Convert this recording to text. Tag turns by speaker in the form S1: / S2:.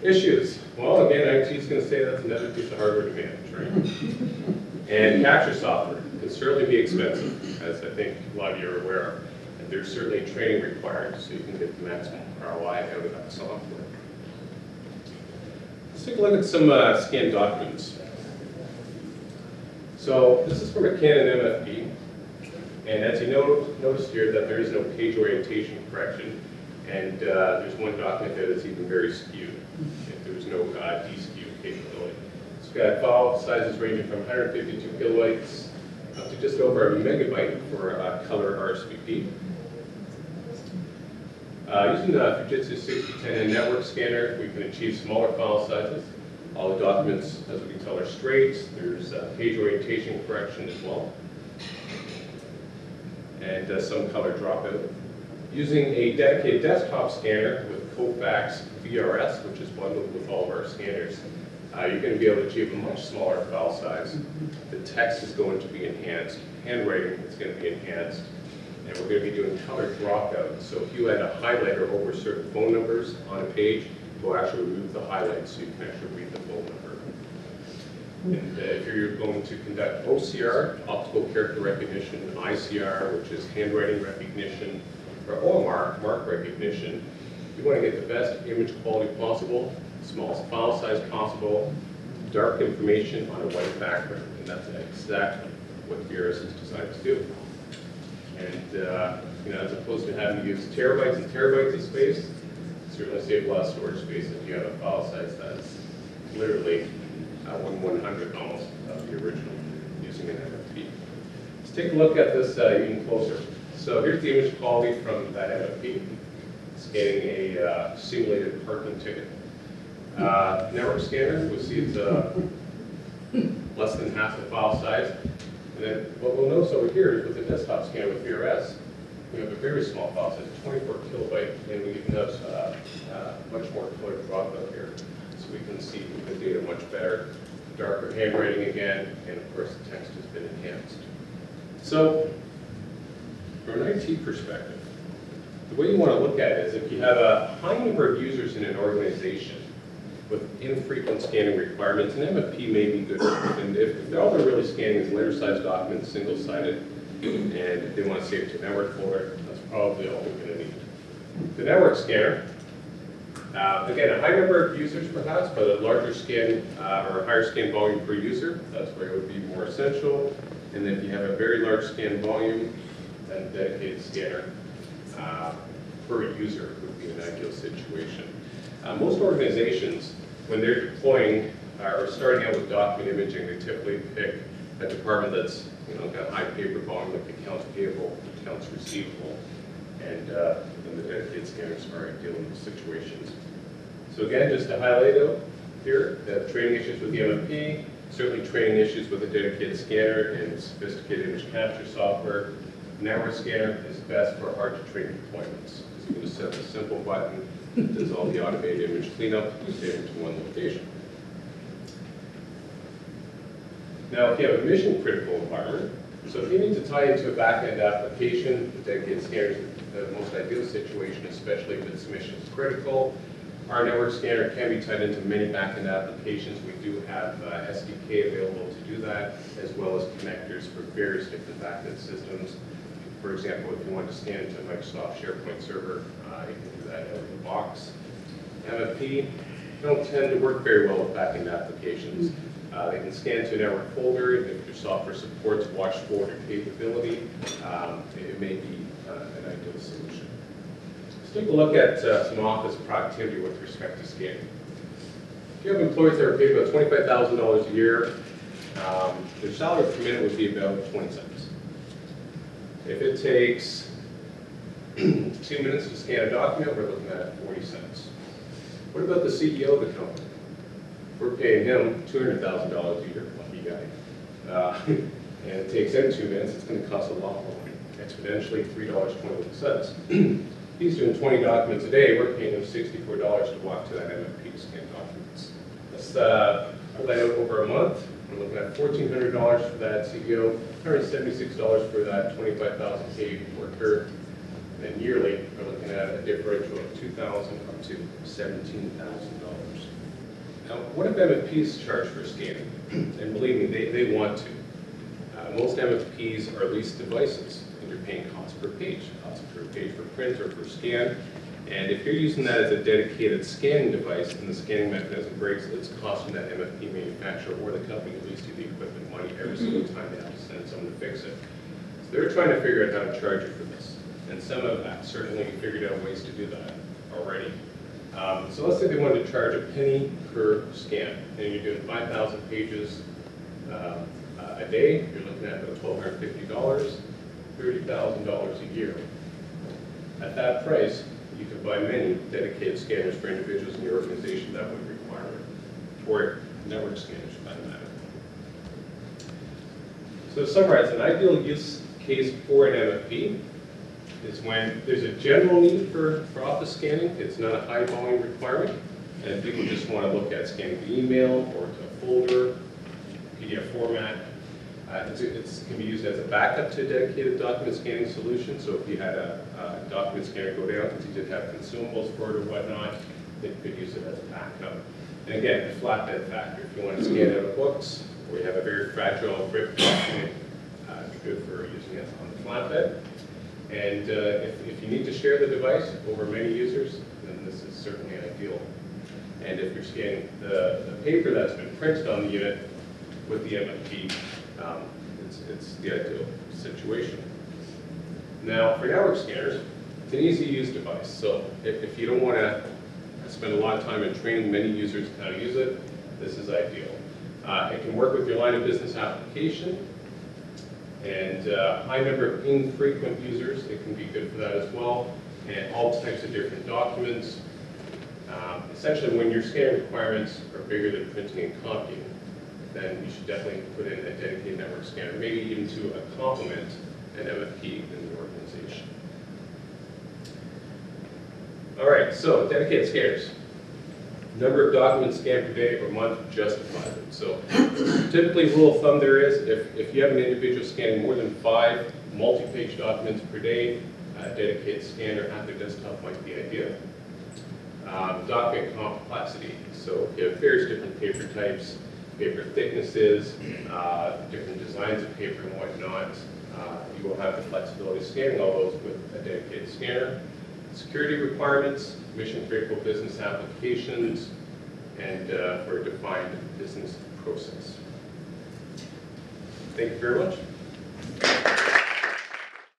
S1: Issues. Well, again, IT is going to say that's another piece of hardware to manage, right? And capture software can certainly be expensive, as I think a lot of you are aware of. And there's certainly training required so you can get the maximum ROI out of that software. Let's take a look at some scanned documents. So this is from a Canon MFP. And as you notice here that there is no page orientation correction. And there's one document there that's even very skewed. There's no deskew capability. It's got file sizes ranging from 152 kilobytes up to just over a megabyte for color RSVP. Using the Fujitsu 6010 network scanner, we can achieve smaller file sizes. All the documents, as we can tell, are straight. There's page orientation correction as well, and some color dropout. Using a dedicated desktop scanner with Kofax VRS, which is bundled with all of our scanners, you're going to be able to achieve a much smaller file size. The text is going to be enhanced, handwriting is going to be enhanced, and we're going to be doing color dropout. So if you had a highlighter over certain phone numbers on a page, we'll actually remove the highlight so you can actually read the phone number. And if you're going to conduct OCR, optical character recognition, ICR, which is handwriting recognition, or OMR, mark recognition, you want to get the best image quality possible, smallest file size possible, dark information on a white background, and that's exactly what VRS is designed to do. And as opposed to having to use terabytes and terabytes of space, certainly save a lot of storage space if you have a file size that's literally 1/100th almost of the original using an MFP. Let's take a look at this even closer. So here's the image quality from that MFP, scanning a simulated parking ticket. Network scanner, we'll see it's less than half the file size. And then what we'll notice over here is with the desktop scanner with VRS, we have a very small file size, 24 kilobyte, and we even have much more color dropout here. So we can see the data much better, darker handwriting again, and of course the text has been enhanced. So from an IT perspective, the way you want to look at it is if you have a high number of users in an organization with infrequent scanning requirements, an MFP may be good. And if all they're really scanning is letter-sized documents, single-sided, and if they want to save it to a network folder, that's probably all they're going to need. The network scanner, again, a high number of users perhaps, but a larger scan or a higher scan volume per user, that's where it would be more essential. And if you have a very large scan volume, then a dedicated scanner per user would be an ideal situation. Most organizations, when they're deploying or starting out with document imaging, they typically pick a department that's got high paper volume, like accounts payable, accounts receivable, and then the dedicated scanners are ideal in those situations. So again, just to highlight out here, that training issues with the MFP, certainly training issues with a dedicated scanner and sophisticated image capture software. Network scanner is best for hard-to-train deployments. You can just set a simple button that does all the automated image cleanup, you save it to one location. Now, if you have a mission-critical environment, so if you need to tie into a back-end application, the dedicated scanner is the most ideal situation, especially if it's mission-critical. Our network scanner can be tied into many back-end applications. We do have SDK available to do that, as well as connectors for various different back-end systems. For example, if you want to scan into a Microsoft SharePoint server, you can do that out of the box. MFP don't tend to work very well with back-end applications. They can scan to a network folder. If your software supports watch folder capability, it may be an ideal solution. Let's take a look at some office productivity with respect to scanning. If you have employees that are paid about $25,000 a year, their salary per minute would be about 20 cents. If it takes 2 minutes to scan a document, we're looking at 40 cents. What about the CEO of the company? We're paying him $200,000 a year, lucky guy. And it takes him 2 minutes, it's going to cost a lot more, exponentially $3.21. He's doing 20 documents a day, we're paying him $64 to walk to that MFP to scan documents. Let's pull that out over a month. We're looking at $1,400 for that CEO, $176 for that 25,000 paid worker. And then yearly, we're looking at a differential of $2,000 up to $17,000. Now, what if MFPs charge for scanning? And believe me, they want to. Most MFPs are leased devices, and you're paying cost per page for print or for scan. And if you're using that as a dedicated scanning device and the scanning mechanism breaks, it's costing that MFP manufacturer or the company who leased you the equipment money every single time they have to send someone to fix it. So they're trying to figure out how to charge you for this. And some of that certainly figured out ways to do that already. So let's say they wanted to charge a penny per scan, and you're doing 5,000 pages a day. You're looking at about $1,250, $30,000 a year. At that price, you could buy many dedicated scanners for individuals in your organization that would require it, or network scanners for that matter. So to summarize, an ideal use case for an MFP is when there's a general need for office scanning. It's not a high volume requirement, and people just want to look at scanning the email or to a folder, PDF format. It can be used as a backup to a dedicated document scanning solution. So if you had a document scanner go down because you didn't have consumables for it or whatnot, then you could use it as a backup. And again, the flatbed factor. If you want to scan out of books, or you have a very fragile ripped document, it's good for using it on the flatbed. And if you need to share the device over many users, then this is certainly ideal. And if you're scanning the paper that's been printed on the unit with the MFP, it's the ideal situation. Now, for network scanners, it's an easy-to-use device. So if you don't want to spend a lot of time in training many users how to use it, this is ideal. It can work with your line of business application, and high number of infrequent users, it can be good for that as well, and all types of different documents. Essentially, when your scanning requirements are bigger than printing and copying, then you should definitely put in a dedicated network scanner, maybe even to complement an MFP in the organization. All right, so dedicated scanners. Number of documents scanned per day or month justifies it. So typically, rule of thumb there is, if you have an individual scanning more than 5 multi-page documents per day, a dedicated scanner at their desktop might be ideal. Document complexity. So you have various different paper types, paper thicknesses, different designs of paper and whatnot. You will have the flexibility of scanning all those with a dedicated scanner. Security requirements, mission-critical business applications, and for a defined business process. Thank you very much.